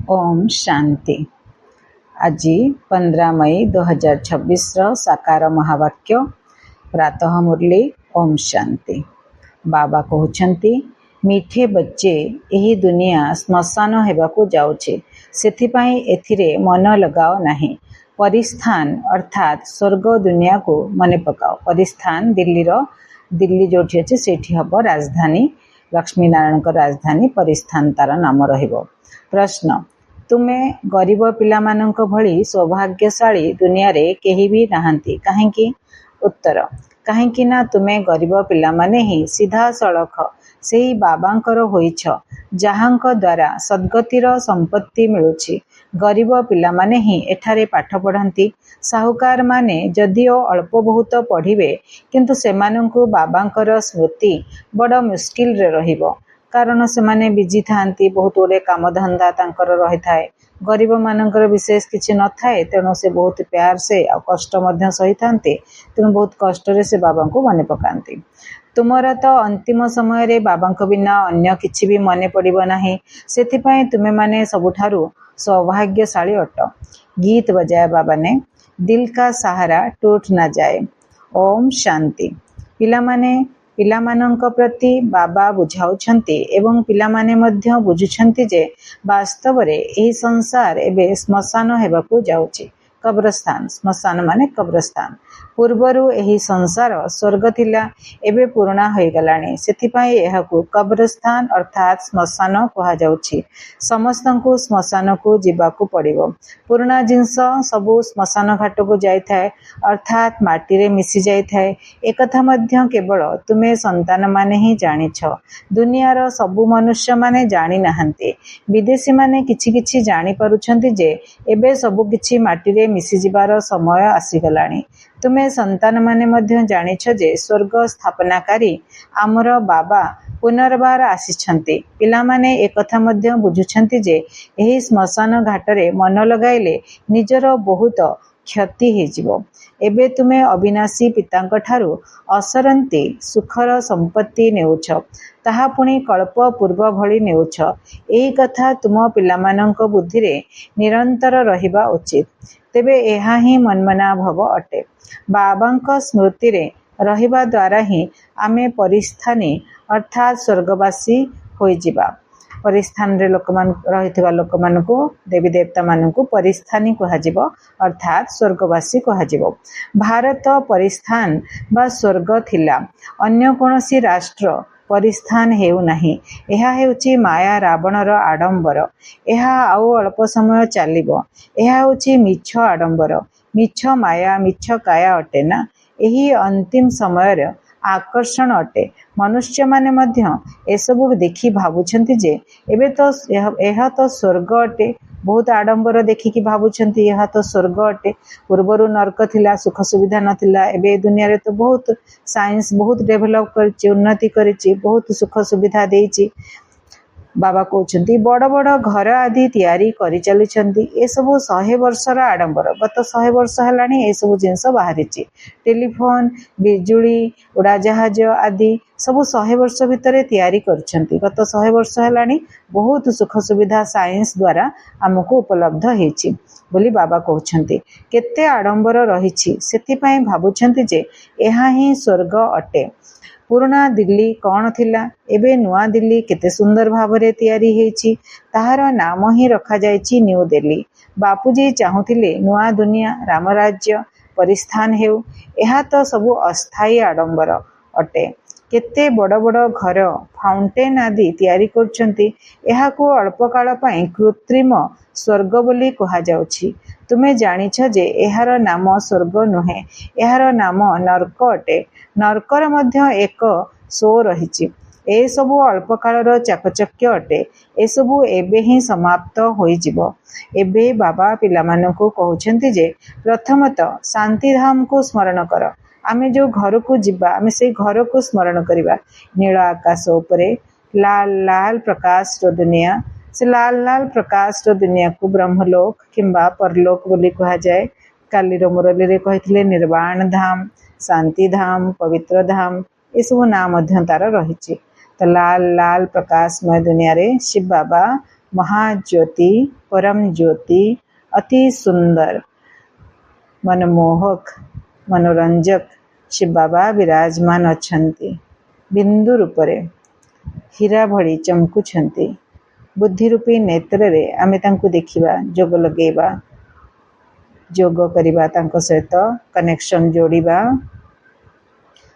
ओम शांति। आज 15 मई 2026 साकार महावाक्य प्रातः मुरली। ओम शांति। बाबा कहउछंती मीठे बच्चे यही दुनिया श्मशान हेबाकू जाउछे, सेथिपाई एथिरे मन लगाओ नहीं। परिस्थान अर्थात स्वर्ग दुनिया को मने पकाओ। परिस्थान दिल्ली जोठी अच्छे सेठी हब राजधानी, लक्ष्मी नारायण को राजधानी परिस्थान तार नाम रहिबो। प्रश्न, तुमे गरीब पिला मानंक भली सौभाग्यशाली दुनिया रे केही भी नाहंती काहेकि? उत्तर, काहेकि ना तुमे गरीब पिला माने ही सीधा सड़ख सेही बाबांकर होइछ, जहांक द्वारा सद्गतिर संपत्ति मिलुछि। गरीब पिला माने ही एठारे पाठ पढ़ंती। साहुकार माने जदिओ अल्प बहुत पढ़िबे, किंतु सेमानंकु बाबांकर स्मृति बड़ मुस्किल रे रहिबो, कारण सेमाने बिजी थांती। बहुत गुड़े काम धंदा तांकर रही थाए। गरीब मानकर विशेष किछि न थाए, तेणु से बहुत प्यार से आ कष्ट मध्य सही थांते। तेणु बहुत कष्ट रे से बाबा को मने पकांती। तुमर तो अंतिम समय रे बाबा को बिना अन्य किछि भी मने पड़िबो नाही, सेथिपाई तुमे माने सबुठारु सौभाग्यशाली अट। गीत बजाया बाबा ने, दिल का सहारा टूट ना जाए। ओम शांति। पिलामानंक प्रति बाबा बुझाउछंती एवं पिलामाने मध्य बुझुछंती जे वास्तव रे एही संसार एबे श्मशान हेबाकू जाउछि। कब्रस्तान, श्मशान माने कब्रस्तान। पूर्वरु एही संसार स्वर्ग थिला, एबे पुराना होई गलानी, सेथिपाई एहाकू कब्रस्तान अर्थात श्मशान कहा जाउछि। समस्तंकु श्मशान को जिबाकू पड़िबो। पुराना जिंस सबु श्मशान घाट को जाई थाए, अर्थात माटी रे मिसी जाई थाए। एकथा मध्य केवल तुमे संतान माने ही जानिछ, दुनियार सबु मनुष्य माने जानी नाहंते। विदेशी माने किछि किछि जानी पारुछंती जे एबे सबु किछि माटी रे मिसी जिबार समय आसीगलानी। तुमे संतान माने मध्य जानिछ जे स्वर्ग स्थापनाकारी आमर बाबा पुनर्बार आसीछंती। पिला माने एकथा मध्य बुझुछंती जे एही श्मशान घाटरे मन लगाइले निजर बहुत क्षति हेजिबो। एबे तुमे अविनाशी पितांक ठारू असरंती सुखर संपत्ति नेउछ, ताहा पुणी कल्प पूर्व भली नेउछ। एही कथा तुम पिलामानंक बुद्धि रे निरंतर रहिबा उचित। तेबे एहा ही मनमना भव अटे। बाबांक स्मृति रे रहिबा द्वारा ही आमे परिस्थानी अर्थात स्वर्गवासी होई जिबा। परिस्थान रे लोकमान रहिथिबा लोकमानकु देवी देवता मानकु परिस्थानी कहाजिबो, अर्थात स्वर्गवासी कहाजिबो। भारत परिस्थान बा स्वर्ग थिला, अन्य कोनोसी राष्ट्र परिस्थान हेउ नाही। एहा हेउची माया रावणर आडंबर। एहा आउ अल्प समय चालिबो। एहा हेउची मिछ आडंबर, मिछ माया, मिछ काया अटे ना। एही अंतिम समय आकर्षण अटे। मनुष्य माने मध्य एसबु देखि भाबुछंती जे एबे तो एहा तो स्वर्ग अटे। बहुत आडंबर देखिकी भाबुछंती एहा तो स्वर्ग अटे। पूर्वरु नरक थिला, सुख सुविधा नथिला। एबे दुनिया रे तो बहुत साइंस बहुत डेभलप करछि, उन्नति करछि, बहुत सुख सुविधा देछि। बाबा कहउछंती बड़ बड़ घर आदि तैयारी करि चलिछंती। ए सब 100 वर्षर आडंबर। गत 100 वर्ष हेलानी ए सब जिंस बाहरिछि। टेलीफोन, बिजुली, उड़ाजहाज आदि सब 100 वर्ष भितरे तैयारी करछंती। गत 100 वर्ष हेलानी बहुत सुख सुविधा साइंस द्वारा हमको उपलब्ध हेछि बोली बाबा कहउछंती। केते आडंबर रहिछि, सेथिपाई भाबुछंती जे एहा ही स्वर्ग अटे। पुराना दिल्ली कौन थिला, एबे नुआ दिल्ली केते सुंदर भावरे तैयारी हेछि, ताहार नाम ही रखा जायछि न्यू दिल्ली। बापूजी चाहुथिले नुआ दुनिया रामराज्य परिस्थान हेउ। एहा तो सबु अस्थायी आडंबर अटे। केते बड़ बड़ घर, फाउंटेन आदि तैयारी करछंती। एहाकू अल्प काल पई कृत्रिम स्वर्ग बोली कहा जाउछि। तुमे जानिछ जे एहार नाम स्वर्ग नुहे, एहार नाम नरक अटे। नरकर मध्य एक शो रहिछि। ए सबु अल्प कालर चाकचक्य अटे। ए सबु एबे ही समाप्त होई जिवो। एबे बाबा पिलामानंकु कहउछंती जे प्रथमतः शांति धाम को स्मरण कर। आमे जो घर को जिबा, आमे से घर को स्मरण करिबा। नील आकाश उपरे लाल लाल प्रकाश रो दुनिया, से लाल लाल प्रकाश रो दुनिया को ब्रह्मलोक किंबा परलोक बोली कहा जाए। काली रो मुरली रे कहिथिले निर्वाण धाम, शांति धाम, पवित्र धाम, ए सब नाम मध्य तार रहिछि। तो लाल लाल प्रकाशमय दुनिया रे शिव बाबा महाज्योति परम ज्योति अति सुंदर मनमोहक मनोरंजक शिव बाबा विराजमान अछंती। बिंदु रूपरे हीरा भली चमकुछंती। बुद्धि रूपी नेत्र रे आमे तांको देखिबा, जोग लगेबा, जोग करिबा, तांको सहित कनेक्शन जोड़िबा,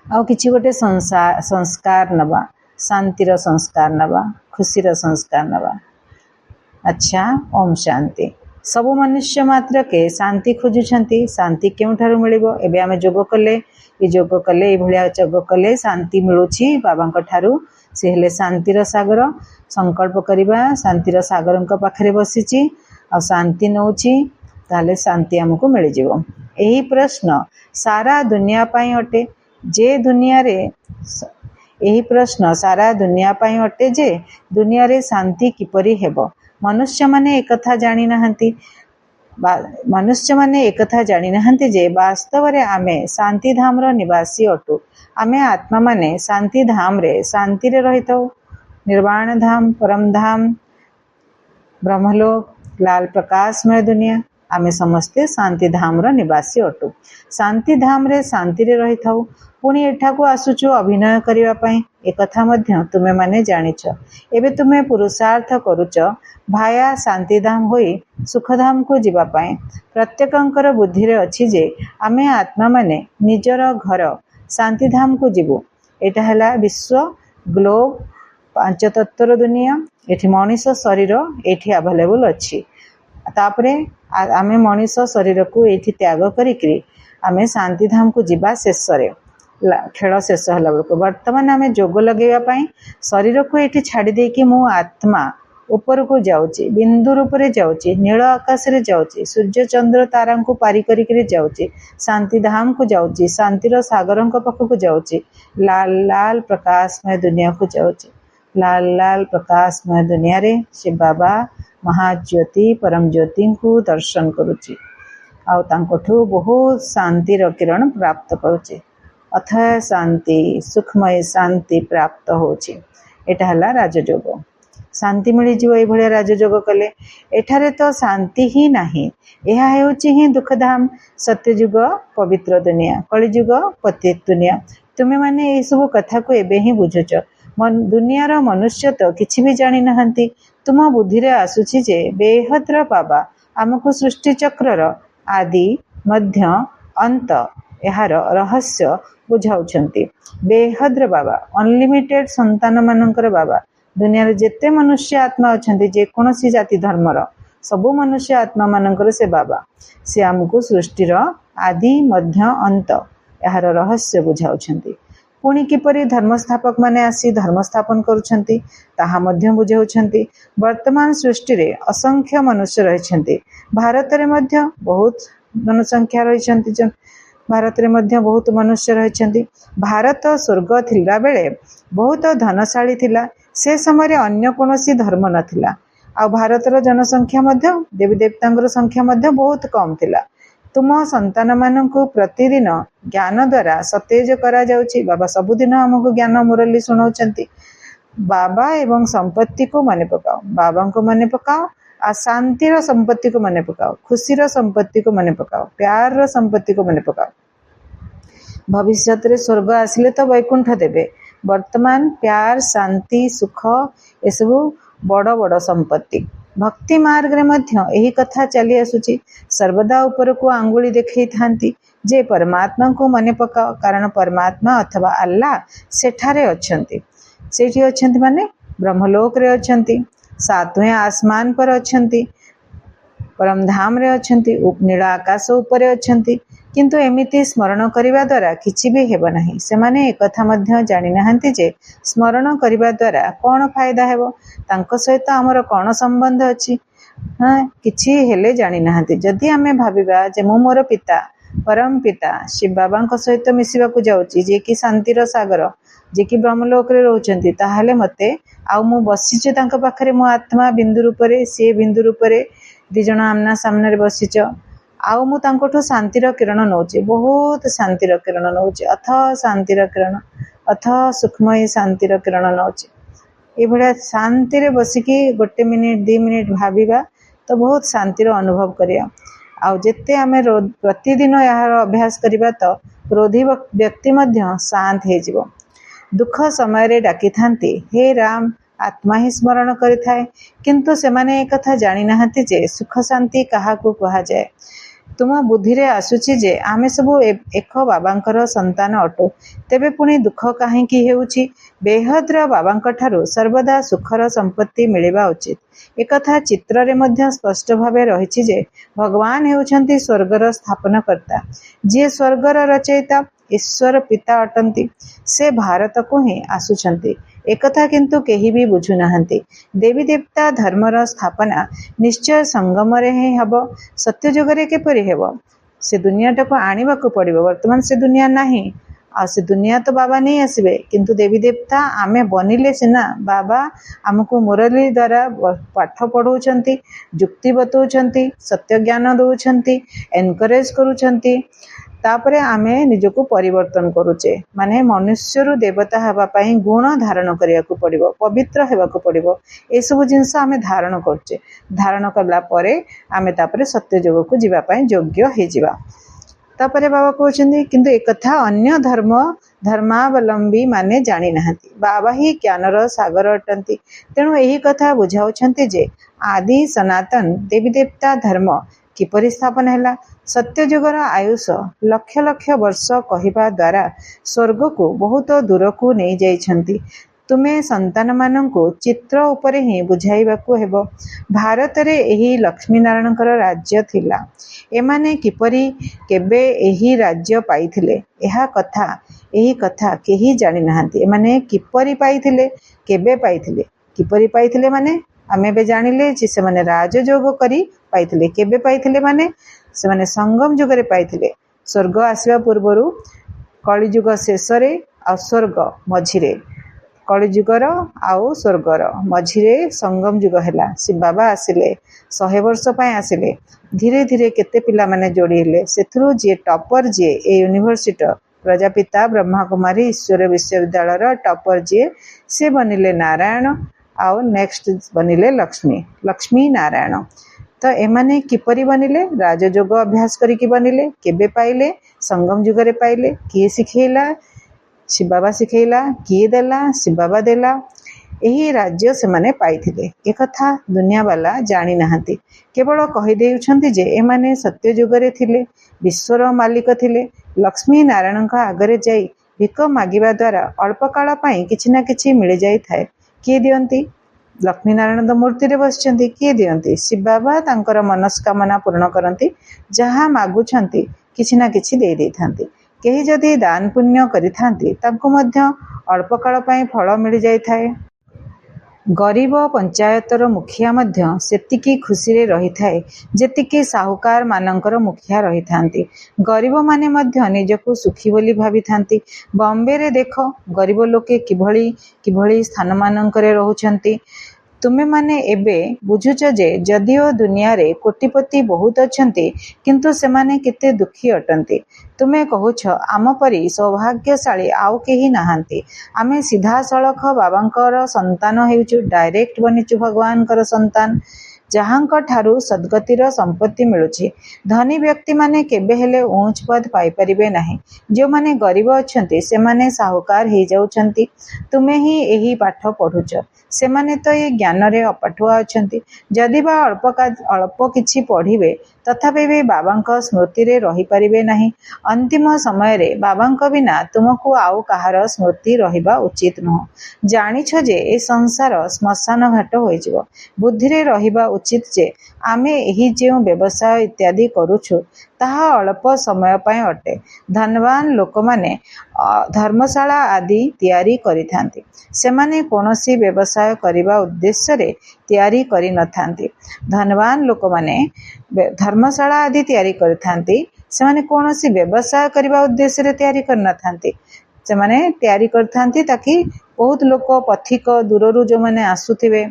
आउ किछि गोटे संस्कार नबा, शांतिर संस्कार नबा, खुशीर संस्कार नबा। अच्छा, ओम शांति। सबु मनुष्य मात्र के शांति खोजुछंती। शांति केउठारु मिलिबो? एबे आमे जोग कले, ए जोग कले, ए भलिया जोग कले शांति मिलुछि बाबांक ठारू। से हेले शांतिर सागर। संकल्प करिबा, शांतिर सागरंक पाखरे बसिछि आ शांति नउछि, ताले शांति हमकु मिलि जिवो। एही प्रश्न सारा दुनिया पई अटे जे दुनिया रे एही प्रश्न सारा दुनिया पई अटे जे दुनिया रे शांति किपरि हेबो। मनुष्य माने एकथा जानी नहंती। मनुष्य माने एकथा जानी नहंती जे वास्तव रे आमे शांति धाम रो निवासी अटु। आमे आत्मा माने शांति धाम रे शांति रे रहितौ। निर्वाण धाम, परम धाम, ब्रह्मलोक, लाल प्रकाशमय दुनिया, आमे समस्ते शांति धाम रो निवासी अटु। शांति धाम रे शांति रे रहिथौ। पुणी एठाकू आसुचु अभिनय करिवा पई। एकथा मध्य तुमे माने जानिछ। एबे तुमे पुरुषार्थ करूच भाया शांतिधाम होई सुखधाम को जीवा पाए। प्रत्येकंकर बुद्धि रे अछि जे आमे आत्मा माने निजर घर शांतिधाम को जीवु। एटा हला विश्व ग्लोब पांच तत्वर दुनिया। एठी मनीष शरीर एठी अवेलेबल अछि। तापरे आमे मनीष शरीर को एठी त्याग करिकरी आमे शांतिधाम को जीवा शेष रे खेल शेष होला बेलको वर्तमान आमे जोग लगेवा पाई शरीर को एठी छाड़ी दे कि मु आत्मा ऊपर को जाउची, बिंदु रूपरे जाउची, नील आकाश रे जाउची, सूर्य चंद्र तारा को पारी करी करी जाउची, शांति धाम को जाउची, शांतिर सागरं को पख को जाउची, लाल लाल प्रकाशमय दुनिया को जाउची। लाल लाल प्रकाशमय दुनिया रे शिव बाबा महाज्योति परम ज्योति को दर्शन करूची। आउ तांकोठू बहुत शांतिर किरण प्राप्त करूची। अथय शांति, सुखमय शांति प्राप्त होची। एटा हला राजयोग। शांति मिली जीव ए भलिया राजयोग कले। एठारे तो शांति ही नाही। एहा हेउची ही दुखधाम। सत्ययुग पवित्र दुनिया, कलियुग पतित दुनिया। तुमे माने ए सब कथा को एबे ही बुझुच। दुनियार मनुष्य तो किछि भी जानि नहंती। तुम बुद्धि रे आसुछि जे बेहद्र बाबा आमको सृष्टि चक्रर आदि मध्य अंत एहार रहस्य बुझाउछंती। बेहद्र बाबा अनलिमिटेड संतान मानकर बाबा। दुनिया रे जेते मनुष्य आत्मा अछंती, जे कोनोसी जाति धर्मर सबु मनुष्य आत्मा मानकर से बाबा। से आमको सृष्टिर आदि मध्य अंत एहार रहस्य बुझाउछंती। पुणी किपरि धर्मस्थापक माने आसी धर्म स्थापन करुछंती ताहा मध्य बुझाउछंती। वर्तमान सृष्टि रे असंख्य मनुष्य रहिछंती। भारत रे मध्य बहुत जनसंख्या रहिछंती। भारत रे मध्य बहुत मनुष्य रहिछंती। भारत स्वर्ग थिला बेले बहुत धनशाली थिला। से समय अन्य कोनोसी धर्म नथिला। आ भारतर जनसंख्या मध्य देवी देवतांकर संख्या मध्य बहुत कम थिला। तुम संतान मानकु प्रतिदिन ज्ञान द्वारा सतेज करा जाउची। बाबा सबुदिन हमको ज्ञान मुरली सुनाउचंती। बाबा एवं संपत्ति को माने पकाओ, बाबा को माने पकाओ, आ शांतिर संपत्ति को माने पकाओ, खुशीर संपत्ति को माने पकाओ, प्यार संपत्ति को माने पकाओ। भविष्यत रे स्वर्ग आसिले तो वैकुंठ देबे। वर्तमान प्यार, शांति, सुख ए सब बड़ बड़ संपत्ति। भक्ति मार्ग रे मध्य एही कथा चली आसुची। सर्वदा ऊपर को आंगुली देखै थांती जे परमात्मा को माने पकाओ, कारण परमात्मा अथवा अल्लाह सेठारे अछंती। सेठी अछंती माने ब्रह्मलोक रे अछंती, सातवें आसमान पर अछंती, परम धाम रे अछंती, नील आकाश ऊपर अछंती। किंतु एमिति स्मरण करिबा द्वारा किछि भी हेबो नाही। से माने एकथा मध्य जानि नाहंती जे स्मरण करिबा द्वारा कोन फायदा हेबो, तांको सहित हमर कोन संबंध अछि। किछि हेले जानि नाहंती। जदि आमे भाबिबा जे मो मोर पिता परम पिता शिव बाबांक सहित मिसिबाकू जाउची, जे कि शांतिर सागर, जे कि ब्रह्मलोक रे रहउचंती, ताहाले मते आउ मु बसिछु तांक पाखरे। मो आत्मा बिंदु रूपरे, से बिंदु रूपरे दि जण आमना सामने रे बसिछ। आउ मु तांकोठो शांतिर किरण नउची, बहुत शांतिर किरण नउची, अथ शांतिर किरण, अथ सुखमय शांतिर किरण नउची। ଏଭଳିଆ ଶାନ୍ତିରେ ବସିକି 1 ମିନିଟ୍ 2 ମିନିଟ୍ ଭାବିବା ତ ବହୁତ ଶାନ୍ତିର ଅନୁଭବ କରିବା। ଆଉ ଯେତେ ଆମେ ପ୍ରତିଦିନ ଏହାର ଅଭ୍ୟାସ କରିବା ତ କ୍ରୋଧୀ ବ୍ୟକ୍ତି ମଧ୍ୟ ଶାନ୍ତ ହେଇଯିବ। ଦୁଃଖ ସମୟରେ ଡାକିଥାନ୍ତି, ହେ ରାମ, ଆତ୍ମା ହିଁ ସ୍ମରଣ କରିଥାଏ। କିନ୍ତୁ ସେମାନେ ଏକଥା ଜାଣିନାହାନ୍ତି ଯେ ସୁଖ ଶାନ୍ତି କାହାକୁ କୁହାଯାଏ। ତୁମ ବୁଦ୍ଧିରେ ଆସୁଛି ଯେ ଆମେ ସବୁ ଏକ ବାବାଙ୍କର ସନ୍ତାନ ଅଟୁ, ତେବେ ପୁଣି ଦୁଃଖ କାହିଁକି ହେଉଛି? ବେହଦ୍ର ବାବାଙ୍କଠାରୁ ସର୍ବଦା ସୁଖର ସମ୍ପତ୍ତି ମିଳିବା ଉଚିତ। ଏକଥା ଚିତ୍ରରେ ମଧ୍ୟ ସ୍ପଷ୍ଟ ଭାବେ ରହିଛି ଯେ ଭଗବାନ ହେଉଛନ୍ତି ସ୍ୱର୍ଗର ସ୍ଥାପନକର୍ତ୍ତା। ଯିଏ ସ୍ୱର୍ଗର ରଚୟିତା ଈଶ୍ୱର ପିତା ଅଟନ୍ତି, ସେ ଭାରତକୁ ହିଁ ଆସୁଛନ୍ତି। ଏକଥା କିନ୍ତୁ କେହି ବି ବୁଝୁନାହାନ୍ତି। ଦେବୀ ଦେବତା ଧର୍ମର ସ୍ଥାପନା ନିଶ୍ଚୟ ସଙ୍ଗମରେ ହିଁ ହେବ। ସତ୍ୟଯୁଗରେ କିପରି ହେବ? ସେ ଦୁନିଆଟାକୁ ଆଣିବାକୁ ପଡ଼ିବ। ବର୍ତ୍ତମାନ ସେ ଦୁନିଆ ନାହିଁ, ଆଉ ସେ ଦୁନିଆ ତ ବାବା ନେଇ ଆସିବେ। କିନ୍ତୁ ଦେବୀ ଦେବତା ଆମେ ବନିଲେ ସିନା। ବାବା ଆମକୁ ମୁରଲୀ ଦ୍ୱାରା ପାଠ ପଢ଼ଉଛନ୍ତି, ଯୁକ୍ତି ବତଉଛନ୍ତି, ସତ୍ୟଜ୍ଞାନ ଦେଉଛନ୍ତି, ଏନକରେଜ କରୁଛନ୍ତି। ତାପରେ ଆମେ ନିଜକୁ ପରିବର୍ତ୍ତନ କରୁଛେ, ମାନେ ମନୁଷ୍ୟରୁ ଦେବତା ହେବା ପାଇଁ ଗୁଣ ଧାରଣ କରିବାକୁ ପଡ଼ିବ, ପବିତ୍ର ହେବାକୁ ପଡ଼ିବ। ଏସବୁ ଜିନିଷ ଆମେ ଧାରଣ କରୁଛେ। ଧାରଣ କଲା ପରେ ଆମେ ତାପରେ ସତ୍ୟଯୁଗକୁ ଯିବା ପାଇଁ ଯୋଗ୍ୟ ହେଇଯିବା। ତାପରେ ବାବା କହୁଛନ୍ତି, କିନ୍ତୁ ଏକଥା ଅନ୍ୟ ଧର୍ମାବଲମ୍ବୀ ମାନେ ଜାଣିନାହାନ୍ତି। ବାବା ହିଁ ଜ୍ଞାନର ସାଗର ଅଟନ୍ତି। ତେଣୁ ଏହି କଥା ବୁଝାଉଛନ୍ତି ଯେ ଆଦି ସନାତନ ଦେବୀ ଦେବତା ଧର୍ମ କିପରି ସ୍ଥାପନ ହେଲା। ସତ୍ୟଯୁଗର ଆୟୁଷ ଲକ୍ଷ ଲକ୍ଷ ବର୍ଷ କହିବା ଦ୍ୱାରା ସ୍ୱର୍ଗକୁ ବହୁତ ଦୂରକୁ ନେଇଯାଇଛନ୍ତି। ତୁମେ ସନ୍ତାନମାନଙ୍କୁ ଚିତ୍ର ଉପରେ ହିଁ ବୁଝାଇବାକୁ ହେବ। ଭାରତରେ ଏହି ଲକ୍ଷ୍ମୀନାରାୟଣଙ୍କର ରାଜ୍ୟ ଥିଲା। ଏମାନେ କିପରି କେବେ ଏହି ରାଜ୍ୟ ପାଇଥିଲେ ଏହି କଥା କେହି ଜାଣିନାହାନ୍ତି। ଏମାନେ କିପରି ପାଇଥିଲେ, କେବେ ପାଇଥିଲେ? କିପରି ପାଇଥିଲେ ମାନେ ଆମେ ଏବେ ଜାଣିଲେ ଯେ ସେମାନେ ରାଜଯୋଗ କରି ପାଇଥିଲେ। କେବେ ପାଇଥିଲେ ମାନେ ସେମାନେ ସଙ୍ଗମ ଯୁଗରେ ପାଇଥିଲେ। ସ୍ୱର୍ଗ ଆସିବା ପୂର୍ବରୁ, କଳିଯୁଗ ଶେଷରେ ଆଉ ସ୍ୱର୍ଗ ମଝିରେ, କଳିଯୁଗର ଆଉ ସ୍ୱର୍ଗର ମଝିରେ ସଙ୍ଗମ ଯୁଗ ହେଲା। ଶିବ ବାବା ଆସିଲେ, 100 ବର୍ଷ ପାଇଁ ଆସିଲେ। ଧୀରେ ଧୀରେ କେତେ ପିଲାମାନେ ଯୋଡ଼ିଲେ। ସେଥିରୁ ଯିଏ ଟପର, ଯିଏ ଏ ୟୁନିଭର୍ସିଟିର ପ୍ରଜାପିତା ବ୍ରହ୍ମାକୁମାରୀ ଈଶ୍ୱର ବିଶ୍ୱବିଦ୍ୟାଳୟର ଟପର ଯିଏ, ସେ ବନିଲେ ନାରାୟଣ, ଆଉ ନେକ୍ସଟ ବନିଲେ ଲକ୍ଷ୍ମୀ ନାରାୟଣ। ତ ଏମାନେ କିପରି ବନିଲେ? ରାଜଯୋଗ ଅଭ୍ୟାସ କରିକି ବନିଲେ। କେବେ ପାଇଲେ? ସଙ୍ଗମ ଯୁଗରେ ପାଇଲେ। କିଏ ଶିଖେଇଲା? ଶିବ ବାବା ଶିଖେଇଲା। କିଏ ଦେଲା? ଶିବ ବାବା ଦେଲା। ଏହି ରାଜ୍ୟ ସେମାନେ ପାଇଥିଲେ। ଏକଥା ଦୁନିଆବାଲା ଜାଣିନାହାନ୍ତି। କେବଳ କହିଦେଉଛନ୍ତି ଯେ ଏମାନେ ସତ୍ୟଯୁଗରେ ଥିଲେ, ବିଶ୍ୱର ମାଲିକ ଥିଲେ। ଲକ୍ଷ୍ମୀ ନାରାୟଣଙ୍କ ଆଗରେ ଯାଇ ଭିକ ମାଗିବା ଦ୍ୱାରା ଅଳ୍ପ କାଳ ପାଇଁ କିଛି ନା କିଛି ମିଳିଯାଇଥାଏ। କିଏ ଦିଅନ୍ତି? ଲକ୍ଷ୍ମୀନାରାୟଣ ତ ମୂର୍ତ୍ତିରେ ବସିଛନ୍ତି। କିଏ ଦିଅନ୍ତି? ଶିବ ବାବା ତାଙ୍କର ମନସ୍କାମନା ପୂରଣ କରନ୍ତି। ଯାହା ମାଗୁଛନ୍ତି କିଛି ନା କିଛି ଦେଇଥାନ୍ତି। କେହି ଯଦି ଦାନ ପୁଣ୍ୟ କରିଥାନ୍ତି ତାଙ୍କୁ ମଧ୍ୟ ଅଳ୍ପ କାଳ ପାଇଁ ଫଳ ମିଳିଯାଇଥାଏ। ଗରିବ ପଞ୍ଚାୟତର ମୁଖିଆ ମଧ୍ୟ ସେତିକି ଖୁସିରେ ରହିଥାଏ ଯେତିକି ସାହୁକାର ମାନଙ୍କର ମୁଖିଆ ରହିଥାନ୍ତି। ଗରିବମାନେ ମଧ୍ୟ ନିଜକୁ ସୁଖୀ ବୋଲି ଭାବିଥାନ୍ତି। ବମ୍ବେରେ ଦେଖ, ଗରିବ ଲୋକେ କିଭଳି ସ୍ଥାନମାନଙ୍କରେ ରହୁଛନ୍ତି। ତୁମେମାନେ ଏବେ ବୁଝୁଛ ଯେ ଯଦିଓ ଦୁନିଆରେ କୋଟିପତି ବହୁତ ଅଛନ୍ତି, କିନ୍ତୁ ସେମାନେ କେତେ ଦୁଃଖୀ ଅଟନ୍ତି। ତୁମେ କହୁଛ ଆମ ପରି ସୌଭାଗ୍ୟଶାଳୀ ଆଉ କେହି ନାହାନ୍ତି। ଆମେ ସିଧାସଳଖ ବାବାଙ୍କର ସନ୍ତାନ ହେଉଛୁ, ଡାଇରେକ୍ଟ ବନିଛୁ ଭଗବାନଙ୍କର ସନ୍ତାନ, ଯାହାଙ୍କ ଠାରୁ ସଦ୍ଗତିର ସମ୍ପତ୍ତି ମିଳୁଛି। ଧନୀ ବ୍ୟକ୍ତିମାନେ କେବେ ହେଲେ ଉଚ୍ଚ ପଦ ପାଇପାରିବେ ନାହିଁ। ଯେଉଁମାନେ ଗରିବ ଅଛନ୍ତି ସେମାନେ ସାହୁକାର ହେଇଯାଉଛନ୍ତି। ତୁମେ ହିଁ ଏହି ପାଠ ପଢୁଛ, ସେମାନେ ତ ଏ ଜ୍ଞାନରେ ଅପାଠୁଆ ଅଛନ୍ତି। ଯଦି ବା ଅଳ୍ପ କିଛି ପଢ଼ିବେ, ତଥାପି ବି ବାବାଙ୍କ ସ୍ମୃତିରେ ରହିପାରିବେ ନାହିଁ। ଅନ୍ତିମ ସମୟରେ ବାବାଙ୍କ ବିନା ତୁମକୁ ଆଉ କାହାର ସ୍ମୃତି ରହିବା ଉଚିତ ନୁହଁ। ଜାଣିଛ ଯେ ଏ ସଂସାର ଶ୍ମଶାନ ଘାଟ ହୋଇଯିବ। ବୁଦ୍ଧିରେ ରହିବା ଉଚିତ ଯେ ଆମେ ଏହି ଯେଉଁ ବ୍ୟବସାୟ ଇତ୍ୟାଦି କରୁଛୁ ତାହା ଅଳ୍ପ ସମୟ ପାଇଁ ଅଟେ। ଧନବାନ ଲୋକମାନେ ଧର୍ମଶାଳା ଆଦି ତିଆରି କରିଥାନ୍ତି। ସେମାନେ କୌଣସି ବ୍ୟବସାୟ କରିବା ଉଦ୍ଦେଶ୍ୟରେ ତିଆରି କରିନଥାନ୍ତି। ଧନବାନ ଲୋକମାନେ ଧର୍ମଶାଳା ଆଦି ତିଆରି କରିଥାନ୍ତି। ସେମାନେ କୌଣସି ବ୍ୟବସାୟ କରିବା ଉଦ୍ଦେଶ୍ୟରେ ତିଆରି କରିନଥାନ୍ତି। ସେମାନେ ତିଆରି କରିଥାନ୍ତି ତାକି ବହୁତ ଲୋକ ପଥିକ ଦୂରରୁ ଯେଉଁମାନେ ଆସୁଥିବେ,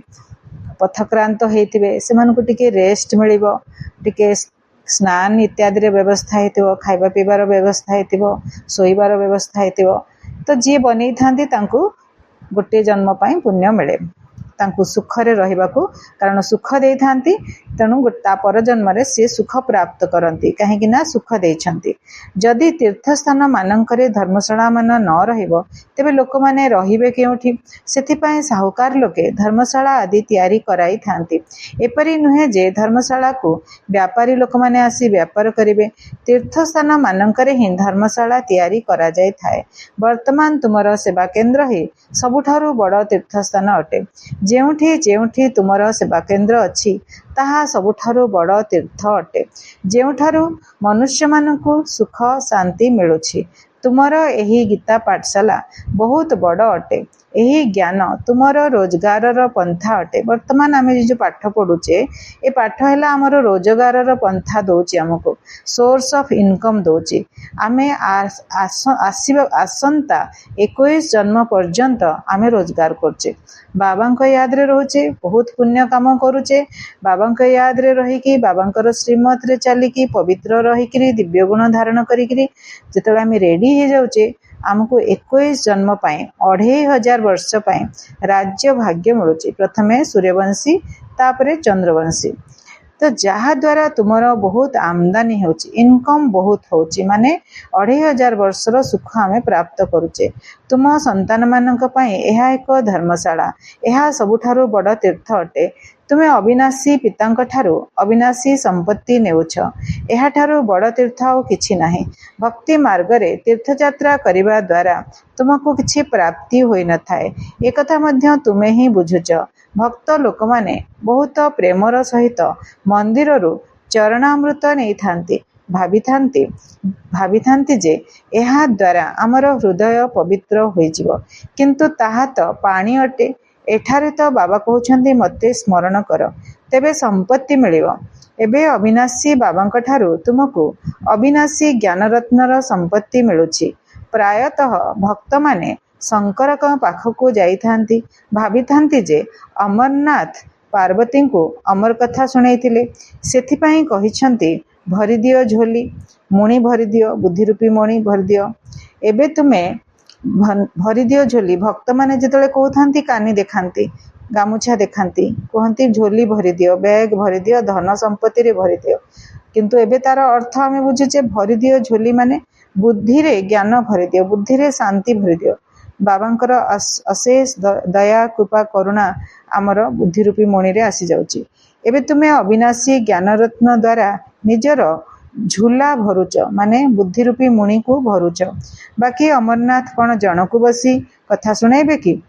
ପଥକ୍ରାନ୍ତ ହେଇଥିବେ, ସେମାନଙ୍କୁ ଟିକେ ରେଷ୍ଟ ମିଳିବ, ଟିକେ ସ୍ନାନ ଇତ୍ୟାଦିର ବ୍ୟବସ୍ଥା ହେଇଥିବ, ଖାଇବା ପିଇବାର ବ୍ୟବସ୍ଥା ହେଇଥିବ, ଶୋଇବାର ବ୍ୟବସ୍ଥା ହେଇଥିବ। ତ ଯିଏ ବନେଇଥାନ୍ତି ତାଙ୍କୁ गोटे जन्म पाई पुण्य मिले तांकु सुखरे रहिबाकू, कारण सुख देइथांती तेणु ता पर जन्म रे से सुख प्राप्त करती कहीं ना सुख देइछंती। जदि तीर्थस्थान मानकरे धर्मशाला मान न रहिबो तेबे लोक माने रहिबे केउठी? सेथिपाई साहुकार लोके धर्मशाला आदि तैयारी कराई थांती। एपरि नुहे जे धर्मशाला को व्यापारी लोक माने आसी व्यापार करिवे, तीर्थस्थान मानकरे ही धर्मशाला तैयारी करा जाय थाए। वर्तमान तुमर सेवा केन्द्र ही सबुठारु बड़ तीर्थस्थान अटे। जेउठी जेउठी तुमर सेवा केन्द्र अछि ताहा सबुठारु बड़ तीर्थ अटे, जेउठारु मनुष्य मानकु सुख शांति मिलुछि। तुमर एही गीता पाठशाला बहुत बड़ अटे। एही ज्ञान तुमर रोजगार पंथा अटे। वर्तमान आम जो पाठ पढ़ुचे ए पाठ है आमर रोजगार पंथा दौची, आमको सोर्स ऑफ इनकम दौची। आमे आसंता 21 जन्म पर्यंत आमे रोजगार करचे, बाबा याद रे रोचे, बहुत पुण्य काम करुचे, बाबा याद रे रही बाबा श्रीमत रे चलिकी पवित्र रही दिव्य गुण धारण करी जिते आम रेडी हो जाऊे आमको 21 जन्म पाए 2500 वर्ष पाए राज्य भाग्य मिलुची। प्रथमे सूर्यवंशी तापरे चंद्रवंशी। तो जहा द्वारा तुमर बहुत आमदानी होची, इनकम बहुत होची, माने 2500 वर्षर सुख आमे प्राप्त करुचे। तुम संतान मानक पई एहा एक धर्मशाला, एहा सबुठारु बड़ तीर्थ अटे। तुमे अविनाशी पितांक ठारू अविनाशी संपत्ति नेउछ, एहा ठारू बड़ तीर्थ आउ किछि नाही। भक्ति मार्ग रे तीर्थयात्रा करिबा द्वारा तुमको किछि प्राप्ति होई न थाए, एकथा मध्य तुमे ही बुझुच। भक्त लोक माने बहुत प्रेमर सहित मंदिर रु चरणामृत नहीं थांती, भाविथांती जे एहा द्वारा आमर हृदय पवित्र होइजिवो, किंतु ताहा तो पानी अटे। एठारे तो बाबा कहउछंती मते स्मरण कर तेबे संपत्ति मिलिवो। एबे अविनाशी बाबांक ठारू तुमको अविनाशी ज्ञान रत्नर संपत्ति मिलुछि। प्रायतः भक्त माने शंकर पाखकू जाइथांती, भाविथांती जे अमरनाथ पार्वती को अमर कथा शुणाइथिले, सेथिपाई कहिछंती भरी दियो झोली, मुणी भरी दियो, बुद्धि रूपी मणि भरी दियो। एबे तुमे भरी दियो झोली, भक्त माने जेतले कहउथांती कानी देखांती, गामुछा देखांती, कहती झोली भरी दियो, बैग भरी दियो, धन संपत्ति रे भरी दियो। किंतु एबे तार अर्थ आमे बुझुचे भरी दियो झोली माने बुद्धि रे ज्ञान भरी दियो, बुद्धि रे शांति भरी दियो। बाबांकर अशेष दया कृपा करुणा आमर बुद्धि रूपी मणि रे आसी जाउची। एबे तुमे अविनाशी ज्ञान रत्न द्वारा निजर झूला भरुच, माने बुद्धि रूपी मुनि को भरुच। बाकी अमरनाथ कौन जनकू बसी कथा सुनाइबे कि?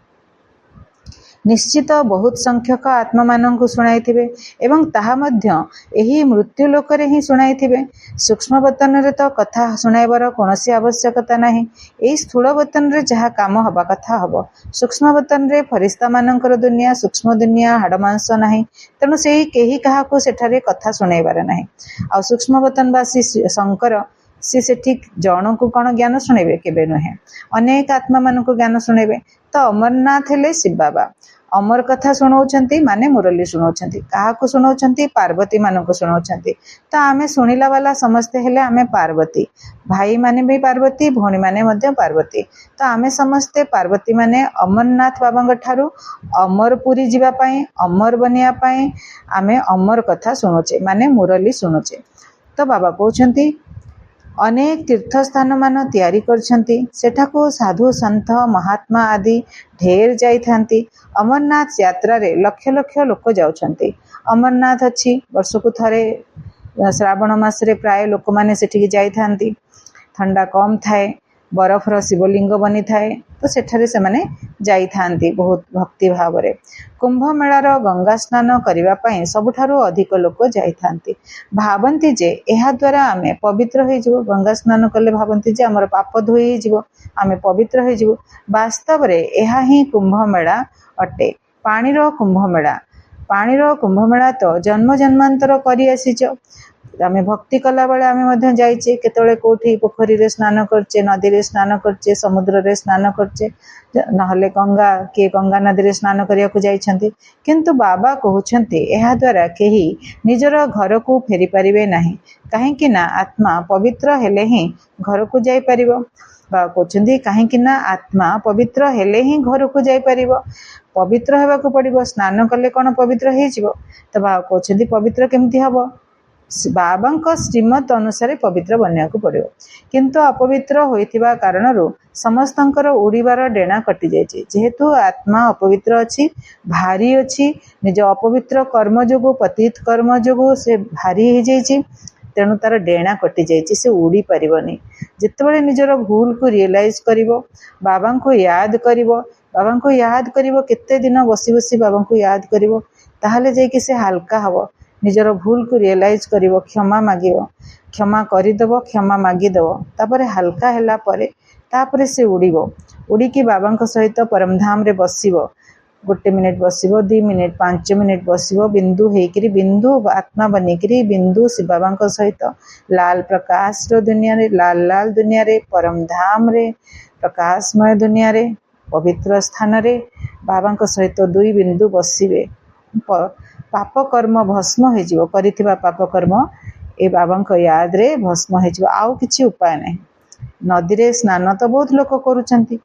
निश्चित बहुत संख्यक आत्मा माननकु सुनाइथिबे एवं ताहा मध्य एही मृत्यु लोकरे ही सुनाइथिबे। सूक्ष्म बतन रे तो कथा सुनाइबार कोनोसी आवश्यकता नाही। एही स्थूल बतन रे जहा काम हबा कथा हबो। सूक्ष्म बतन रे फरिश्ता माननकर दुनिया, सूक्ष्म दुनिया, हाड़ मांस नाही, तेणु सेही केही काहाकू सेठारे कथा सुनाइबार नाही। आ सूक्ष्म बतन बासी शंकर सेठी जनकू कौन ज्ञान शुणेबे? केबे नुहे। अनेक आत्मा मानकू ज्ञान शुणेबे। तो अमरनाथ हेले शिव बाबा, अमर कथा शुणाउछंती माने मुरली शुणाउछंती। काहाकू शुणाउछंती? पार्वती मानकू शुणाउछंती। तो आमे शुणिला वाला समस्ते हेले आमे पार्वती, भाई माने भी पार्वती, भौणी माने मध्य पार्वती। तो आमे समस्ते पार्वती माने अमरनाथ बाबांग ठारू अमरपुरी जीवा पाई, अमर बनिया पाई आमे अमर कथा शुणुचे, माने मुरली शुणुचे। तो बाबा कहउछंती अनेक तीर्थस्थान मान तैयारी करछंती, सेठाको साधु संत महात्मा आदि ढेर जाइथांती। अमरनाथ यात्रा रे लक्ष लक्ष लोक जाउछंती। अमरनाथ अछि वर्षकु थरे श्रावण मास रे प्राय लोक माने सेठिक जाइथांती। ठंडा कम थाए, बरफर शिवलिंग बनी थाए, तो सेठारे से माने जाइथांती बहुत भक्ति भाव रे। कुंभ मेलार गंगा स्नान करिबा पई सबुठारु अधिक लोक जाइथांती। भाबंती जे एहा द्वारा आमे पवित्र होई जिवो। गंगा स्नान कले भाबंती जे हमर पाप धोई जिवो, आमे पवित्र होई जिवो। वास्तव रे एहा ही कुंभ मेला अटे, पानीर कुंभ मेला। पानीर कुंभ मेला तो जन्म जन्मांतर करी आसीच। आमे भक्ति कला बेले आमे मध्य जाइछे केतळे कोठी पोखरी रे स्नान करछे नदी रे स्नान करछे समुद्र रे स्नान करछे नहले गंगा नदी रे स्नान करिया को जाइछन्ति किंतु बाबा कहउछन्ति एहा द्वारा केही निजर घर को फेरी परिबे नाही काहेकि ना आत्मा पवित्र हेले ही घर को जाई परिबो बाबा कहउछन्ति काहेकि ना आत्मा पवित्र हेले ही घर को जाई परिबो पवित्र हेबा को पड़िबो स्नान कले कोन पवित्र हे जिवो तो बाबा कहउछन्ति पवित्र केमति हबो बाबा श्रीमत अनुसार पवित्र बनया को पड़ो किंतु अपवित्र होइथिबा कारणरू समस्तंकर उड़ीबार डेणा कटि जाइछि जेहेतु आत्मा अपवित्र अछि भारी अछि निज अपवित्र कर्म जोगु पतित कर्म जोगु से भारी हे जाइछि तेणु तार डेणा कटि जाइछि से उड़ी परिबनी जेतेबेले निजर भूल को रियलाइज करिवो बाबा को याद करिवो केते दिन बसी बसी बाबा को याद करिवो ताहाले जे कि से हल्का हबो निजर भूल को रियलाइज करिवो क्षमा मागिवो क्षमा करिदबो क्षमा मागिदबो तापरे हल्का हैला परे तापरे से उड़ीबो उड़ीकी बाबांक सहित परमधाम रे बसिबो 1 मिनिट बसिबो 2 मिनिट 5 मिनिट बसिबो बिंदु हेकरी बिंदु आत्मा बनिकरी बिंदु शिव बाबांक सहित लाल प्रकाश रो दुनिया रे लाल दुनिया रे परमधाम रे प्रकाशमय दुनिया रे पवित्र स्थान रे बाबांक सहित 2 बिंदु बसिबे पाप कर्म भस्म हो जिवो करिथिबा पाप कर्म ए बाबांक याद रे भस्म हो जिवो आउ किछि उपाय नै नदी रे स्नान तो बहुत लोक करूछंती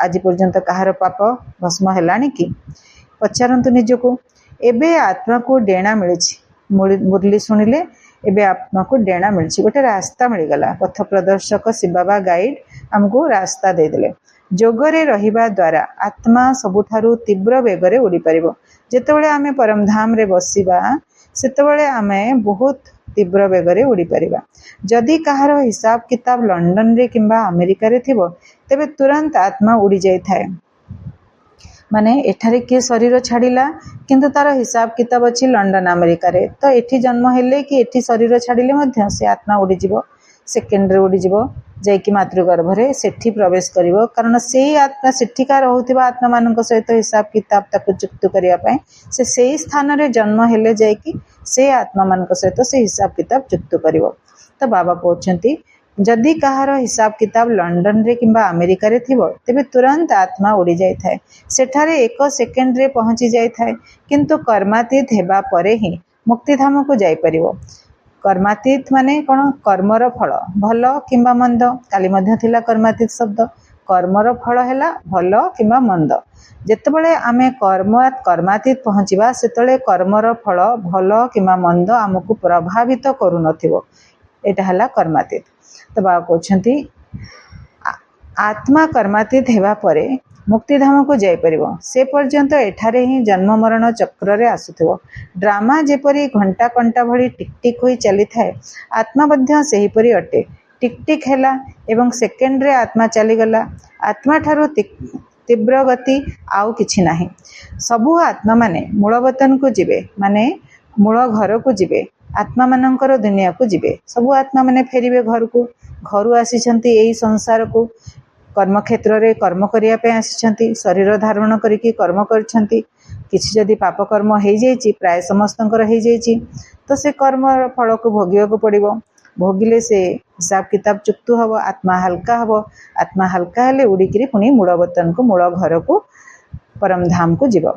आज पर्यंत कहार पाप भस्म हेलानी कि पचारंतु निजको एबे आत्मा को डेणा मिलछि मुरली सुनिले एबे आत्मा को डेणा मिलछि गोटे रास्ता मिल गला पथ प्रदर्शक शिव बाबा गाइड हमको रास्ता दे देले जोगरे रहिबा द्वारा आत्मा सबुठारु तीव्र बेगरे उड़ी परिबो जेतेबेले आमे परमधाम रे बसिबा सेतेबेले आमे बहुत तीव्र बेगरे उड़ी परिबा जदि कहार हिसाब किताब लंडन रे किंबा अमेरिका रे थिबो तेबे तुरंत आत्मा उड़ी जाय थाए माने एठारे के शरीर छाड़िला किंतु तार हिसाब किताब अछि लंडन अमेरिका रे तो एठी जन्म हेले कि एठी शरीर छाड़िले मध्य से आत्मा उड़ी जिवो सेकेंड रे उड़ी जिवो जाइकी मातृगर्भ रे सेठी प्रवेश करिवो कारण सेही आत्मा सेठिका रहउथिबा आत्मा मानक सहित हिसाब किताब ताकु चुक्त करिया पय से सेही स्थान रे जन्म हेले जाइकी से आत्मा मानक सहित से हिसाब किताब चुक्त करिवो तो बाबा कहउछंती जदि कहार हिसाब किताब लंडन रे किंबा अमेरिका रे थिबो तेबे तुरंत आत्मा उड़ी जाय थाए सेठारे 1 सेकेंड रे पहुंची जाय थाए किंतु कर्मातीत हेबा परे ही मुक्ति धाम को जाय परिवो कर्मातीत माने कोन कर्मर फल भल किंबा मंद काली मध्य थिला कर्मातीत शब्द कर्मर फल हैला भल किंबा मंद जेतेबेले आमे कर्मातीत पहुंचीबा सेतले कर्मर फल भल किंबा मंद हमकु प्रभावित करू नथिबो एटा हला कर्मातीत तो बाबा कहउछंती आत्मा कर्मातीत हेबा परे मुक्तिधाम को जाय परिबो से पर्यंत एठारे ही जन्म मरण चक्र रे आसुथिबो ड्रामा जेपरी घंटा कंटा भली टिक टिक होई चली थाए आत्मा मध्य सेही परी अटे टिक टिक हैला एवं सेकेंड रे आत्मा चली गला आत्मा ठारो तीव्र गति आउ किछि नाही सबु आत्मा माने मूलवतन को जिवे माने मूल घर को जिवे आत्मा मानकर दुनिया को जिवे सबु आत्मा माने फेरिबे घर आसीछंती एई संसार को कर्म क्षेत्र रे कर्म करिया पे आसीछंती शरीर धारण करिकी कर्म करछंती किछि जदि पाप कर्म हे जाइछि प्राय समस्तंकर हे जाइछि तो से कर्म फल को भोगियो को पड़िबो भोगिले से हिसाब किताब चुक्त हबो आत्मा हल्का हेले उड़ीकिरी पुनी मूलवतन को मूल घर को परमधाम को जीव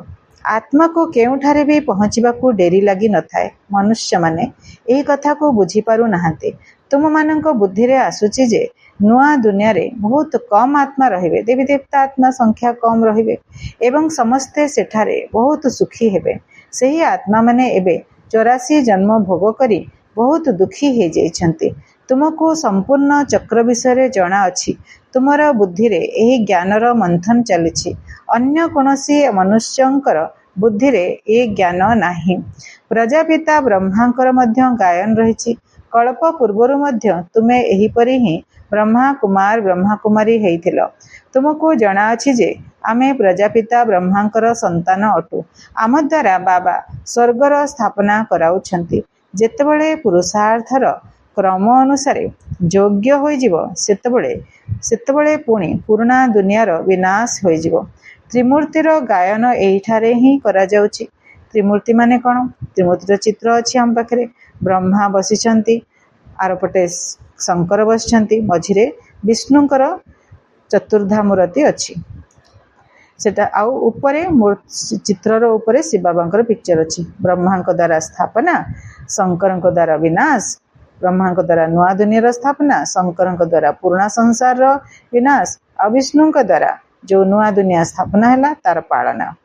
आत्मा को केउठारे भी पहुँचवा को डेरी लगी न थाए मनुष्य माने एही कथा को बुझी पारु नाहांते तुम मानक बुद्धि रे आसुची जे नुआ दुनिया रे बहुत कम आत्मा रहिबे देवी देवता आत्मा संख्या कम रहिबे एवं समस्ते सेठारे बहुत सुखी हेबे सही आत्मा माने एबे 84 जन्म भोग करी बहुत दुखी हे जाइछंती तुमको संपूर्ण चक्र विषय जना अछि तुमरा बुद्धि रे एही ज्ञानर मंथन चलिछि अन्य कोनोसी मनुष्यंकर बुद्धि रे ए ज्ञान नाही प्रजापिता ब्रह्मांकर मध्य गायन रहिछि कल्प पूर्वरु मध्य तुमे एही परि ही ब्रह्मा कुमारी हेइथिलो तुमको जना अछि जे आमे प्रजापिता ब्रह्मांकर संतान अटु आम द्वारा बाबा स्वर्गर स्थापना कराउछंती जेतेबेले पुरुषार्थर क्रम अनुसार योग्य होई जिवो सेतेबेले पुणी पुराना दुनियार विनाश होई जिवो त्रिमूर्तिर गायन एहिठारे ही करा जाउछि त्रिमूर्ति माने कौन? त्रिमूर्तिर चित्र अच्छी आम पाखे। ब्रह्मा बसिଛନ୍ତି, आरपटे शंकर बसिଛନ୍ତି, मझिरे विष्णुंकर चतुर्धा मूर्ति अच्छी। सेटा आउ उपरे चित्रर उपरे शिव बाबांकर पिक्चर अच्छी। ब्रह्मा द्वारा स्थापना, शंकर द्वारा विनाश। ब्रह्मा द्वारा नुआ दुनिया स्थापना, शंकर द्वारा पुराना संसार विनाश, और विष्णु द्वारा जो नुआ दुनिया स्थापना है तार पालना।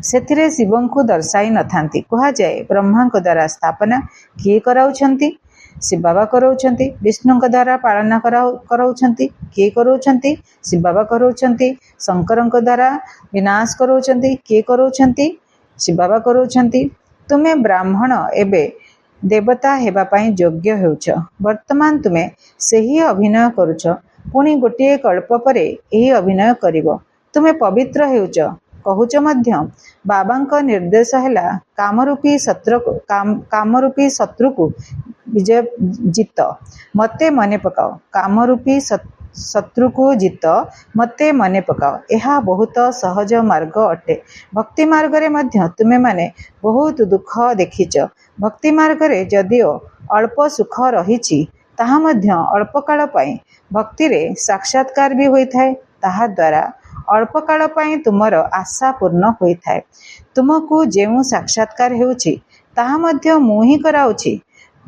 सेथिरे शिवं को दर्शाई न थांती। कहा जाए ब्रह्मा द्वारा स्थापना किए कराउछंती? शिव बाबा कराउछंती। विष्णु द्वारा पालना कराउछंती किए कराउछंती? शिव बाबा कराउछंती। शंकर द्वारा विनाश कराउछंती किए कराउछंती? शिव बाबा कराउछंती। तुमे ब्राह्मण एबे देवता हेबा पाई योग्य हेउछ। वर्तमान तुमे सही अभिनय करुछ, पुणी गोटे कल्प परे एही अभिनय करिवो। तुमे पवित्र हेउछ कहूच मध्य। बाबांक निर्देश हैला कामरूपी शत्रु को विजय जीत मते मने पकाओ। कामरूपी शत्रु को जीत मते मने पकाओ। यह बहुत सहज मार्ग अटे। भक्ति मार्ग रे मध्य तुमे माने बहुत दुख देखिच। भक्ति मार्ग रे जदिओ अल्प सुख रहिछि, ताहा मध्य अल्प काल पाई भक्ति रे साक्षात्कार भी होई थाए। ताहा द्वारा अल्प काल पाई तुमर आशा पूर्ण होई थाए। तुमको जेउ साक्षात्कार हेउछि ताहा मध्य मु ही कराउछि।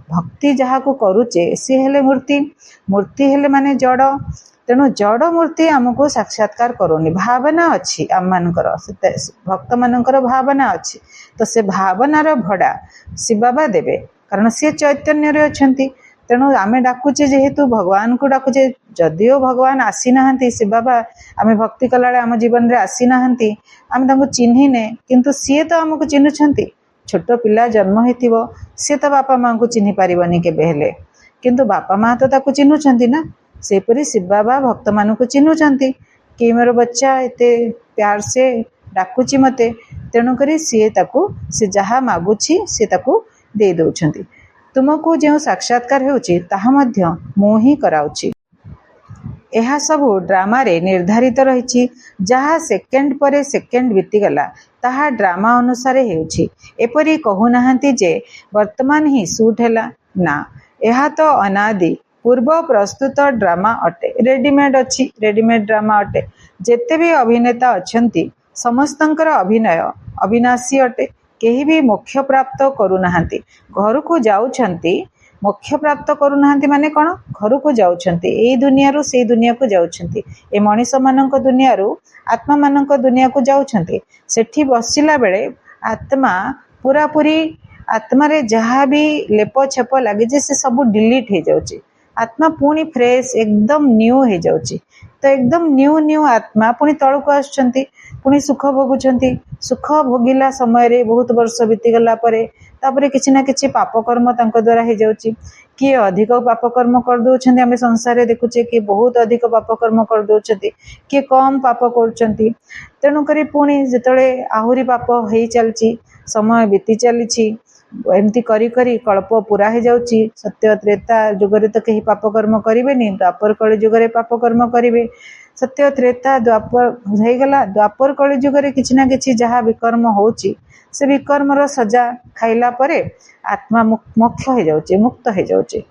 भक्ति जहा को करुचे सी हेले मूर्ति। मूर्ति हेले माने जड़। तेणु जड़ मूर्ति आमको साक्षात्कार करोनी। भावना अच्छी आम मानकर, भक्त मानकर भावना अच्छी, तो से भावनार भड़ा शिव बाबा देवे, कारण सी चैतन्य रे अछंती। तेणु आमे डाकुचे जेहेतु भगवान को डाकुचे, जदिओ भगवान आसी नाहंती, शिव बाबा आमे भक्ति कलाळे आम जीवन रे आसी नाहंती, आमे तांको चिन्हिने, किंतु सी तो आमको चिन्हुछंती। छोट पिला जन्म हेतिबो, सी तो बापा मां को चिन्हि पारिबनी केबे हेले, किंतु बापा मां तो ताको चिन्हुछंती ना। सेपरी शिव बाबा भक्त मान को चिन्हुछंती कि मोर बच्चा एते प्यार से डाकुची मते, तेणुकरी सी ताको से जहा मागुची सी ताको दे दउछंती। तुमको जो साक्षात्कार हेउची ताहा मध्य मु ही कराउची। यह सबू ड्रामा रे निर्धारित रही। जहाँ सेकेंड परे सेकेंड बीतीगला ताहा ड्रामा अनुसार हेउची। एपरी कहू नाहंती जे वर्तमान ही सूट हैला ना, यह तो अनादि पूर्व प्रस्तुत ड्रामा अटे। रेडीमेड अच्छी, रेडीमेड ड्रामा अटे। जेते भी अभिनेता अछंती समस्तंकर अभिनय अविनाशी अटे। केही भी मोक्ष प्राप्त करू नाहंती। घर को जाउछंती, मोक्ष प्राप्त करू नाहंती माने कोन? घर को जाउछंती, एई दुनिया रु सेई दुनिया को जाउछंती। ए मनीष मानक दुनिया रु आत्मा मानक दुनिया को जाउछंती। सेठी बसिला बेले आत्मा पूरा पूरी आत्मा रे जहाँ भी लेप छेप लगे जे से सब डिलीट हो जाउची। आत्मा पुणी फ्रेश एकदम न्यू हो जाउची। तो एकदम न्यू आत्मा पुणी तल को आसुछंती, पुणी सुख भोगुछंती। सुख भोगिला समय रे बहुत वर्ष बीतीगला परे तापरे किछि ना किछि पापकर्म तांको द्वारा हो जाउची। किए अधिक पापकर्म कर दउछंती, आमे संसार रे देखुचे कि बहुत अधिक पापकर्म कर दउछंती, किए कम पाप करूछंती। तेणु करी पुणी जेतळे आहुरी पाप हेई चलची, समय बीती चलीची, एमती करी करी कल्प पूरा हो जाउची। सत्य त्रेता जुगरे तो कहीं पापकर्म करेनि, द्वापर कली जुगरे पापकर्म करेंगे। सत्य त्रेता द्वापर होगला, द्वापर कली जुगरे किछि ना किछि जहाँ विकर्म होउची से विकर्मर सजा खाइला परे आत्मा मोक्ष हो जाउची, मुक्त हो जाउची।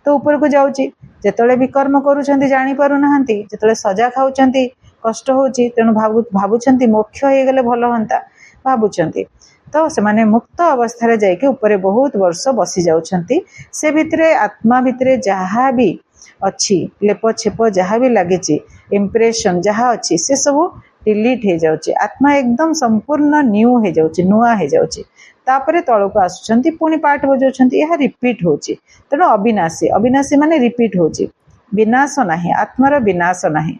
तो ऊपर को जाउची। जेतळे विकर्म करूछंती जानि पारु नाहंती, जेतळे सजा खाउछंती कष्ट होउची, तेणु भाबुछंती मोक्ष हो गले भलो हंता भाबुछंती। तो से माने मुक्त अवस्था जाइके ऊपर बहुत वर्ष बसी जाउछंती। से भितरे आत्मा भितरे जहाँ भी अच्छी लेप छेप जहाँ भी लगी इम्प्रेशन जहाँ अच्छी से सब डिलीट हो जाउची। आत्मा एकदम संपूर्ण न्यू हो जाउची, नुआ हो जाउची। तापरे तल को आसुछंती, पुणी पाठ बजाउछंती। यह रिपीट होची। तेणु अविनाशी, अविनाशी माने रिपीट होची। विनाश नाही, आत्मार विनाश नाही।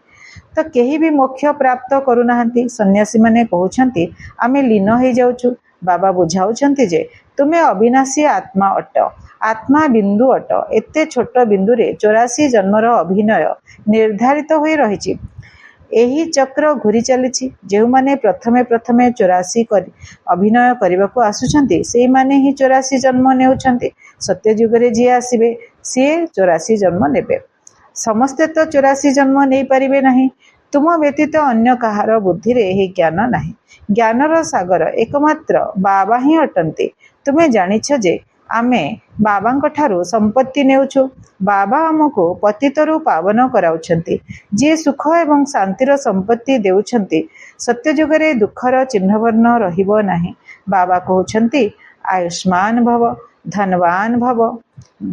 तो केही भी मोक्ष प्राप्त करू नाहंती। सन्यासी माने कहउछंती आमे लीन हो जाउछु। बाबा बुझाउछंती जे तुमे अविनाशी आत्मा अट, आत्मा बिंदु अट। एते छोट बिंदु रे 84 जन्मर अभिनय निर्धारित होई रहिछि। एही चक्र घुरी चलीछि। जेउ माने प्रथमे प्रथमे 84 करी अभिनय करबाको आसुछंती सेई माने ही 84 जन्म नेउछंती। सत्य युगरे जे आसीबे से 84 जन्म नेबे। समस्ते तो 84 जन्म नहीं पारिबे नहीं। ତୁମ ବ୍ୟତୀତ ଅନ୍ୟ କାହାର ବୁଦ୍ଧିରେ ଏହି ଜ୍ଞାନ ନାହିଁ। ଜ୍ଞାନର ସାଗର ଏକମାତ୍ର ବାବା ହିଁ ଅଟନ୍ତି। ତୁମେ ଜାଣିଛ ଯେ ଆମେ ବାବାଙ୍କଠାରୁ ସମ୍ପତ୍ତି ନେଉଛୁ। ବାବା ଆମକୁ ପତିତରୁ ପାବନ କରାଉଛନ୍ତି। ଯିଏ ସୁଖ ଏବଂ ଶାନ୍ତିର ସମ୍ପତ୍ତି ଦେଉଛନ୍ତି, ସତ୍ୟଯୁଗରେ ଦୁଃଖର ଚିହ୍ନବର୍ଣ୍ଣ ରହିବ ନାହିଁ। ବାବା କହୁଛନ୍ତି, ଆୟୁଷ୍ମାନ ଭବ, ଧନବାନ ଭବ।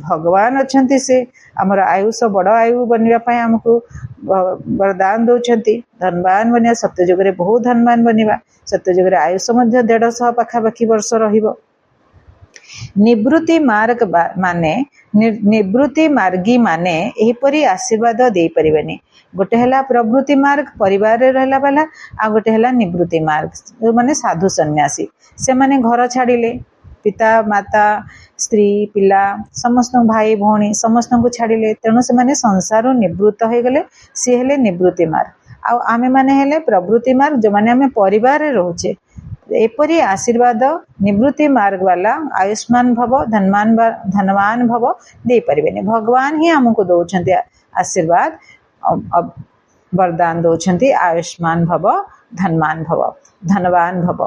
ଭଗବାନ ଅଛନ୍ତି, ସେ ଆମର ଆୟୁଷ ବଡ଼ ଆୟୁ ବନିବା ପାଇଁ ଆମକୁ ବରଦାନ ଦେଉଛନ୍ତି। ଧନବାନ ବନିବା, ସତ୍ୟଯୁଗରେ ବହୁତ ଧନବାନ ବନିବା। ସତ୍ୟଯୁଗରେ ଆୟୁଷ ମଧ୍ୟ 150 ପାଖାପାଖି ବର୍ଷ ରହିବ। ନିବୃତ୍ତି ମାର୍ଗୀ ମାନେ ଏହିପରି ଆଶୀର୍ବାଦ ଦେଇପାରିବେନି। ଗୋଟେ ହେଲା ପ୍ରବୃତ୍ତି ମାର୍ଗ, ପରିବାରରେ ରହିଲା ବାଲା, ଆଉ ଗୋଟେ ହେଲା ନିବୃତ୍ତି ମାର୍ଗ, ଯେଉଁମାନେ ସାଧୁ ସନ୍ନ୍ୟାସୀ। ସେମାନେ ଘର ଛାଡ଼ିଲେ, ପିତା ମାତା ସ୍ତ୍ରୀ ପିଲା ସମସ୍ତଙ୍କୁ, ଭାଇ ଭଉଣୀ ସମସ୍ତଙ୍କୁ ଛାଡ଼ିଲେ। ତେଣୁ ସେମାନେ ସଂସାରରୁ ନିବୃତ୍ତ ହୋଇଗଲେ। ସିଏ ହେଲେ ନିବୃତ୍ତି ମାର୍ଗ। ଆଉ ଆମେମାନେ ହେଲେ ପ୍ରବୃତ୍ତି ମାର୍ଗ, ଯେଉଁମାନେ ଆମେ ପରିବାରରେ ରହୁଛେ। ଏପରି ଆଶୀର୍ବାଦ ନିବୃତ୍ତି ମାର୍ଗ ବାଲା ଆୟୁଷ୍ମାନ ଭବ, ଧନବାନ ଭବ ଦେଇପାରିବେନି। ଭଗବାନ ହିଁ ଆମକୁ ଦଉଛନ୍ତି ଆଶୀର୍ବାଦ, ବରଦାନ ଦଉଛନ୍ତି, ଆୟୁଷ୍ମାନ ଭବ, ଧନବାନ ଭବ।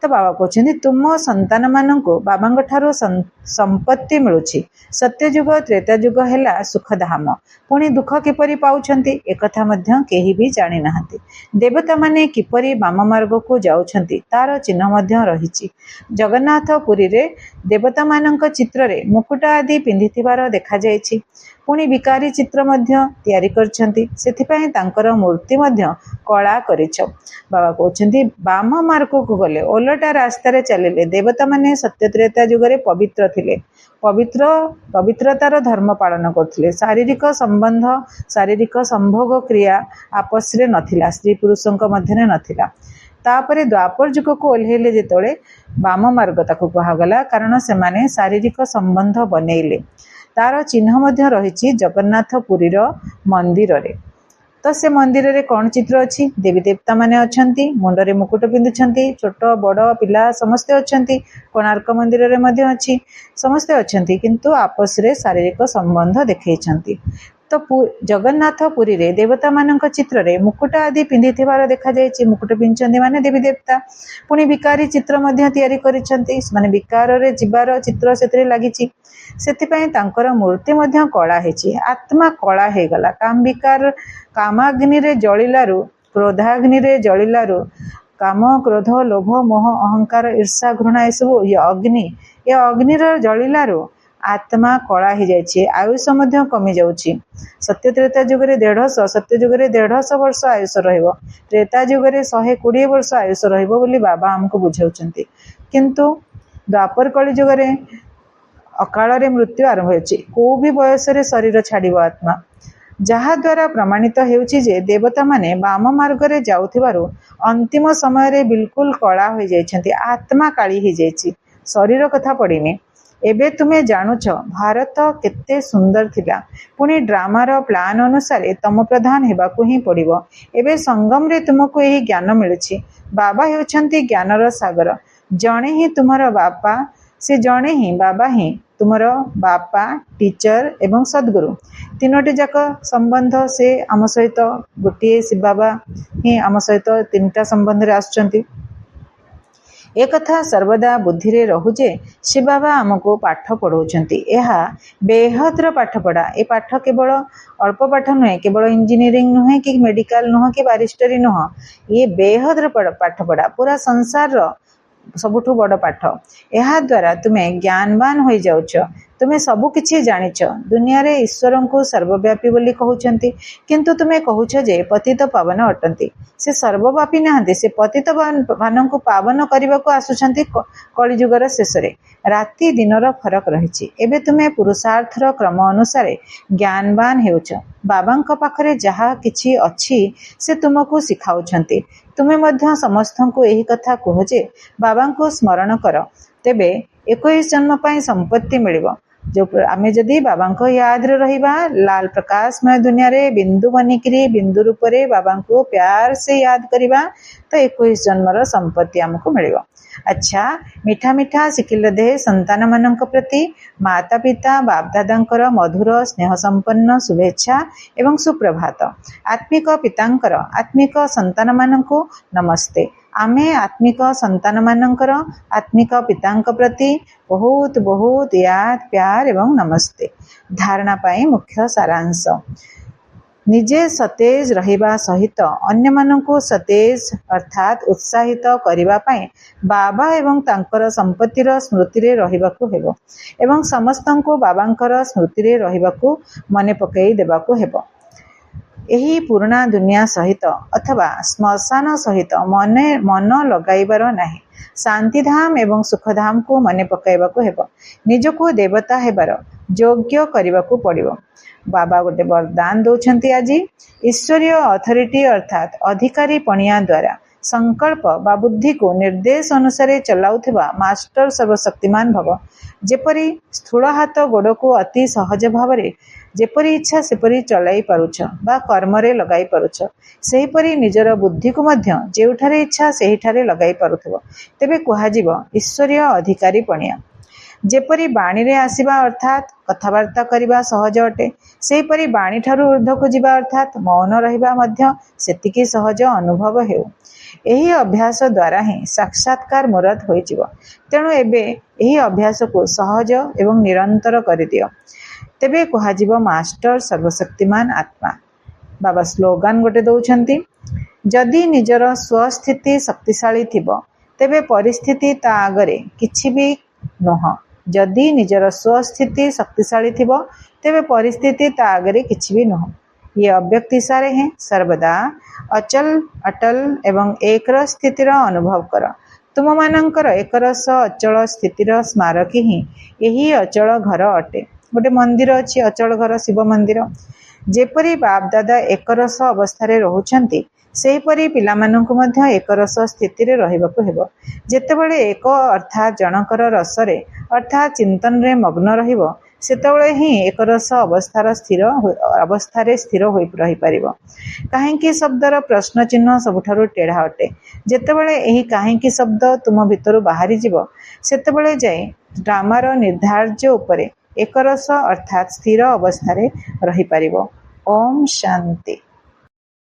ତ ବାବା କହୁଛନ୍ତି, ତୁମ ସନ୍ତାନମାନଙ୍କୁ ବାବାଙ୍କ ଠାରୁ ସମ୍ପତ୍ତି ମିଳୁଛି। ସତ୍ୟଯୁଗ ତ୍ରେତାଯୁଗ ହେଲା ସୁଖଧାମ। ପୁଣି ଦୁଃଖ କିପରି ପାଉଛନ୍ତି, ଏକଥା ମଧ୍ୟ କେହି ବି ଜାଣିନାହାନ୍ତି। ଦେବତାମାନେ କିପରି ବାମ ମାର୍ଗକୁ ଯାଉଛନ୍ତି, ତାର ଚିହ୍ନ ମଧ୍ୟ ରହିଛି। ଜଗନ୍ନାଥ ପୁରୀରେ ଦେବତାମାନଙ୍କ ଚିତ୍ରରେ ମୁକୁଟ ଆଦି ପିନ୍ଧିଥିବାର ଦେଖାଯାଇଛି। ପୁଣି ବିକାରୀ ଚିତ୍ର ମଧ୍ୟ ତିଆରି କରିଛନ୍ତି। ସେଥିପାଇଁ ତାଙ୍କର ମୂର୍ତ୍ତି ମଧ୍ୟ କଳା କରିଛ। ବାବା କହୁଛନ୍ତି, ବାମ ମାର୍ଗକୁ ଗଲେ, ଓଲଟା ରାସ୍ତାରେ ଚାଲିଲେ ଦେବତାମାନେ ସତ୍ୟ ତ୍ରେତା ଯୁଗରେ ପବିତ୍ର ଥିଲେ। ପବିତ୍ରତାର ଧର୍ମ ପାଳନ କରୁଥିଲେ। ଶାରୀରିକ ସମ୍ବନ୍ଧ, ଶାରୀରିକ ସମ୍ଭୋଗ କ୍ରିୟା ଆପସରେ ନଥିଲା, ସ୍ତ୍ରୀ ପୁରୁଷଙ୍କ ମଧ୍ୟରେ ନଥିଲା। ତାପରେ ଦ୍ୱାପର ଯୁଗକୁ ଓହ୍ଲେଇଲେ ଯେତେବେଳେ, ବାମ ମାର୍ଗ ତାକୁ କୁହାଗଲା, କାରଣ ସେମାନେ ଶାରୀରିକ ସମ୍ବନ୍ଧ ବନେଇଲେ। ତାର ଚିହ୍ନ ମଧ୍ୟ ରହିଛି ଜଗନ୍ନାଥ ପୁରୀର ମନ୍ଦିରରେ। ତ ସେ ମନ୍ଦିରରେ କ'ଣ ଚିତ୍ର ଅଛି? ଦେବୀ ଦେବତାମାନେ ଅଛନ୍ତି, ମୁଣ୍ଡରେ ମୁକୁଟ ପିନ୍ଧୁଛନ୍ତି, ଛୋଟ ବଡ଼ ପିଲା ସମସ୍ତେ ଅଛନ୍ତି। କୋଣାର୍କ ମନ୍ଦିରରେ ମଧ୍ୟ ଅଛି, ସମସ୍ତେ ଅଛନ୍ତି, କିନ୍ତୁ ଆପସରେ ଶାରୀରିକ ସମ୍ବନ୍ଧ ଦେଖେଇଛନ୍ତି। ତ ଜଗନ୍ନାଥ ପୁରୀରେ ଦେବତାମାନଙ୍କ ଚିତ୍ରରେ ମୁକୁଟ ଆଦି ପିନ୍ଧିଥିବାର ଦେଖାଯାଇଛି। ମୁକୁଟ ପିନ୍ଧିଛନ୍ତି ମାନେ ଦେବୀ ଦେବତା। ପୁଣି ବିକାରୀ ଚିତ୍ର ମଧ୍ୟ ତିଆରି କରିଛନ୍ତି, ମାନେ ବିକାରରେ ଯିବାର ଚିତ୍ର ସେଥିରେ ଲାଗିଛି। ସେଥିପାଇଁ ତାଙ୍କର ମୂର୍ତ୍ତି ମଧ୍ୟ କଳା ହେଇଛି। ଆତ୍ମା କଳା ହେଇଗଲା। କାମାଗ୍ନିରେ ଜଳିଲାରୁ, କ୍ରୋଧାଗ୍ନିରେ ଜଳିଲାରୁ, କାମ କ୍ରୋଧ ଲୋଭ ମୋହ ଅହଙ୍କାର ঈର୍ଷା ଘୃଣା ଏସବୁ ଏ ଅଗ୍ନିର ଜଳିଲାରୁ ଆତ୍ମା କଳା ହେଇଯାଇଛି। ଆୟୁଷ ମଧ୍ୟ କମି ଯାଉଛି। ସତ୍ୟ ତ୍ରେତା ଯୁଗରେ 150, ସତ୍ୟ ଯୁଗରେ 150 ବର୍ଷ ଆୟୁଷ ରହିବ। ତ୍ରେତା ଯୁଗରେ 120 ବର୍ଷ ଆୟୁଷ ରହିବ ବୋଲି ବାବା ଆମକୁ ବୁଝାଉଛନ୍ତି। କିନ୍ତୁ ଦ୍ୱାପର କଳି ଯୁଗରେ ଅକାଳରେ ମୃତ୍ୟୁ ଆରମ୍ଭ ହେଉଛି। କୋଉ ବି ବୟସରେ ଶରୀର ଛାଡ଼ିବ ଆତ୍ମା। ଯାହାଦ୍ୱାରା ପ୍ରମାଣିତ ହେଉଛି ଯେ ଦେବତାମାନେ ବାମ ମାର୍ଗରେ ଯାଉଥିବାରୁ ଅନ୍ତିମ ସମୟରେ ବିଲକୁଲ କଳା ହୋଇଯାଇଛନ୍ତି। ଆତ୍ମା କାଳି ହେଇଯାଇଛି, ଶରୀର କଥା ପଡ଼ିନି। ଏବେ ତୁମେ ଜାଣୁଛ ଭାରତ କେତେ ସୁନ୍ଦର ଥିଲା। ପୁଣି ଡ୍ରାମାର ପ୍ଲାନ୍ ଅନୁସାରେ ତମ ପ୍ରଧାନ ହେବାକୁ ହିଁ ପଡ଼ିବ। ଏବେ ସଙ୍ଗମରେ ତୁମକୁ ଏହି ଜ୍ଞାନ ମିଳୁଛି। ବାବା ହେଉଛନ୍ତି ଜ୍ଞାନର ସାଗର। ଜଣେ ହିଁ ତୁମର ବାପା, ସେ ଜଣେ ହିଁ ବାବା ହିଁ ତୁମର ବାପା, ଟିଚର ଏବଂ ସଦ୍ଗୁରୁ। ତିନୋଟି ଯାକ ସମ୍ବନ୍ଧ ସେ ଆମ ସହିତ, ଗୋଟିଏ ଶିବ ବାବା ହିଁ ଆମ ସହିତ ତିନିଟା ସମ୍ବନ୍ଧରେ ଆସୁଛନ୍ତି। ଏକଥା ସର୍ବଦା ବୁଦ୍ଧିରେ ରହୁ ଯେ ଶିବ ବାବା ଆମକୁ ପାଠ ପଢ଼ାଉଛନ୍ତି। ଏହା ବେହଦର ପାଠପଢ଼ା। ଏ ପାଠ କେବଳ ଅଳ୍ପ ପାଠ ନୁହେଁ, କେବଳ ଇଞ୍ଜିନିୟରିଂ ନୁହେଁ କି ମେଡ଼ିକାଲ ନୁହଁ କି ବାରିଷ୍ଟରୀ ନୁହଁ। ଇଏ ବେହଦର ପାଠପଢ଼ା, ପୁରା ସଂସାରର ସବୁଠୁ ବଡ଼ ପାଠ। ଏହାଦ୍ୱାରା ତୁମେ ଜ୍ଞାନବାନ ହୋଇଯାଉଛ। ତୁମେ ସବୁ କିଛି ଜାଣିଛ। ଦୁନିଆରେ ଈଶ୍ୱରଙ୍କୁ ସର୍ବବ୍ୟାପୀ ବୋଲି କହୁଛନ୍ତି, କିନ୍ତୁ ତୁମେ କହୁଛ ଯେ ପତିତ ପାବନ ଅଟନ୍ତି। ସେ ସର୍ବବ୍ୟାପୀ ନାହାନ୍ତି, ସେ ପତିତ ମାନଙ୍କୁ ପାବନ କରିବାକୁ ଆସୁଛନ୍ତି କଳିଯୁଗର ଶେଷରେ। ରାତି ଦିନର ଫରକ ରହିଛି। ଏବେ ତୁମେ ପୁରୁଷାର୍ଥର କ୍ରମ ଅନୁସାରେ ଜ୍ଞାନବାନ ହେଉଛ। ବାବାଙ୍କ ପାଖରେ ଯାହା କିଛି ଅଛି ସେ ତୁମକୁ ଶିଖାଉଛନ୍ତି। ତୁମେ ମଧ୍ୟ ସମସ୍ତଙ୍କୁ ଏହି କଥା କୁହ ଯେ ବାବାଙ୍କୁ ସ୍ମରଣ କର, ତେବେ 21 ଜନ୍ମ ପାଇଁ ସମ୍ପତ୍ତି ମିଳିବ। ଆମେ ଯଦି ବାବାଙ୍କ ୟାଦରେ ରହିବା, ଲାଲ ପ୍ରକାଶମୟ ଦୁନିଆରେ ବିନ୍ଦୁ ବନିକିରି ବିନ୍ଦୁ ରୂପରେ ବାବାଙ୍କୁ ପ୍ୟାର ସେ ୟାଦ କରିବା, ତ 21 ଜନ୍ମର ସମ୍ପତ୍ତି ଆମକୁ ମିଳିବ। ଆଚ୍ଛା, ମିଠା ମିଠା ଶିଖିଲ ଦେ ସନ୍ତାନମାନଙ୍କ ପ୍ରତି ମାତା ପିତା ବାପଦାଦାଙ୍କର ମଧୁର ସ୍ନେହ ସମ୍ପନ୍ନ ଶୁଭେଚ୍ଛା ଏବଂ ସୁପ୍ରଭାତ। ଆତ୍ମିକ ପିତାଙ୍କର ଆତ୍ମିକ ସନ୍ତାନମାନଙ୍କୁ ନମସ୍ତେ। ଆମେ ଆତ୍ମିକ ସନ୍ତାନମାନଙ୍କର ଆତ୍ମିକ ପିତାଙ୍କ ପ୍ରତି ବହୁତ ବହୁତ ୟାଦ ପ୍ୟାର ଏବଂ ନମସ୍ତେ। ଧାରଣା ପାଇଁ ମୁଖ୍ୟ ସାରାଂଶ। ନିଜେ ସତେଜ ରହିବା ସହିତ ଅନ୍ୟମାନଙ୍କୁ ସତେଜ ଅର୍ଥାତ୍ ଉତ୍ସାହିତ କରିବା ପାଇଁ ବାବା ଏବଂ ତାଙ୍କର ସମ୍ପତ୍ତିର ସ୍ମୃତିରେ ରହିବାକୁ ହେବ ଏବଂ ସମସ୍ତଙ୍କୁ ବାବାଙ୍କର ସ୍ମୃତିରେ ରହିବାକୁ ମନେ ପକାଇ ଦେବାକୁ ହେବ। ଏହି ପୁରୁଣା ଦୁନିଆ ସହିତ ଅଥବା ଶ୍ମଶାନ ସହିତ ମନ ଲଗାଇବାର ନାହିଁ। ଶାନ୍ତିଧାମ ଏବଂ ସୁଖଧାମକୁ ମନେ ପକାଇବାକୁ ହେବ। ନିଜକୁ ଦେବତା ହେବାର ଯୋଗ୍ୟ କରିବାକୁ ପଡ଼ିବ। ବାବା ଗୋଟେ ବରଦାନ ଦଉଛନ୍ତି ଆଜି। ଈଶ୍ୱରୀୟ ଅଥରିଟି ଅର୍ଥାତ୍ ଅଧିକାରୀ ପଣିଆ ଦ୍ୱାରା ସଂକଳ୍ପ ବା ବୁଦ୍ଧିକୁ ନିର୍ଦ୍ଦେଶ ଅନୁସାରେ ଚଲାଉଥିବା ମାଷ୍ଟର ସର୍ବଶକ୍ତିମାନ ଭବ। ଯେପରି ସ୍ଥୂଳ ହାତ ଗୋଡ଼କୁ ଅତି ସହଜ ଭାବରେ ଯେପରି ଇଚ୍ଛା ସେପରି ଚଲାଇ ପାରୁଛ ବା କର୍ମରେ ଲଗାଇ ପାରୁଛ, ସେହିପରି ନିଜର ବୁଦ୍ଧିକୁ ମଧ୍ୟ ଯେଉଁଠାରେ ଇଚ୍ଛା ସେହିଠାରେ ଲଗାଇ ପାରୁଥିବ, ତେବେ କୁହାଯିବ ଈଶ୍ୱରୀୟ ଅଧିକାରୀ ପଣିଆ। ଯେପରି ବାଣୀରେ ଆସିବା ଅର୍ଥାତ୍ କଥାବାର୍ତ୍ତା କରିବା ସହଜ ଅଟେ, ସେହିପରି ବାଣୀଠାରୁ ଊର୍ଦ୍ଧ୍ୱକୁ ଯିବା ଅର୍ଥାତ୍ ମୌନ ରହିବା ମଧ୍ୟ ସେତିକି ସହଜ ଅନୁଭବ ହେଉ। ଏହି ଅଭ୍ୟାସ ଦ୍ୱାରା ହିଁ ସାକ୍ଷାତକାର ମୂରତ ହୋଇଯିବ। ତେଣୁ ଏବେ ଏହି ଅଭ୍ୟାସକୁ ସହଜ ଏବଂ ନିରନ୍ତର କରିଦିଅ। ତେବେ କୁହାଯିବ ମାଷ୍ଟର ସର୍ବଶକ୍ତିମାନ ଆତ୍ମା। ବାବା ସ୍ଲୋଗାନ ଗୋଟେ ଦଉଛନ୍ତି, ଯଦି ନିଜର ସ୍ୱସ୍ଥିତି ଶକ୍ତିଶାଳୀ ଥିବ ତେବେ ପରିସ୍ଥିତି ତା ଆଗରେ କିଛି ବି ନୁହଁ। ଯଦି ନିଜର ସ୍ୱସ୍ଥିତି ଶକ୍ତିଶାଳୀ ଥିବ ତେବେ ପରିସ୍ଥିତି ତା ଆଗରେ କିଛି ବି ନୁହଁ। ये अव्यक्ति सारे हैं। सर्वदा अचल अटल एवं एकର ସ୍ଥିତିର ଅନୁଭବ କର। ତୁମମାନଙ୍କର ଏକରସ ଅଚଳ ସ୍ଥିତିର ସ୍ମାରକୀ ହିଁ ଏହି ଅଚଳ ଘର ଅଟେ। ଗୋଟେ ମନ୍ଦିର ଅଛି, ଅଚଳ ଘର, ଶିବ ମନ୍ଦିର। ଯେପରି ବାପଦାଦା ଏକରସ ଅବସ୍ଥାରେ ରହୁଛନ୍ତି, ସେହିପରି ପିଲାମାନଙ୍କୁ ମଧ୍ୟ ଏକରସ ସ୍ଥିତିରେ ରହିବାକୁ ହେବ। ଯେତେବେଳେ ଏକ ଅର୍ଥାତ୍ ଜଣଙ୍କର ରସରେ ଅର୍ଥାତ୍ ଚିନ୍ତନରେ ମଗ୍ନ ରହିବ, ସେତେବେଳେ ହିଁ ଏକରସ ଅବସ୍ଥାରେ ସ୍ଥିର ହୋଇ ରହିପାରିବ। କାହିଁକି ଶବ୍ଦର ପ୍ରଶ୍ନ ଚିହ୍ନ ସବୁଠାରୁ ଟେଢ଼ା ଅଟେ। ଯେତେବେଳେ ଏହି କାହିଁକି ଶବ୍ଦ ତୁମ ଭିତରୁ ବାହାରିଯିବ, ସେତେବେଳେ ଯାଇ ଡ୍ରାମାର ନିର୍ଦ୍ଧାର୍ଯ୍ୟ ଉପରେ ଏକରସ ଅର୍ଥାତ୍ ସ୍ଥିର ଅବସ୍ଥାରେ ରହିପାରିବ। ଓମ୍ ଶାନ୍ତି।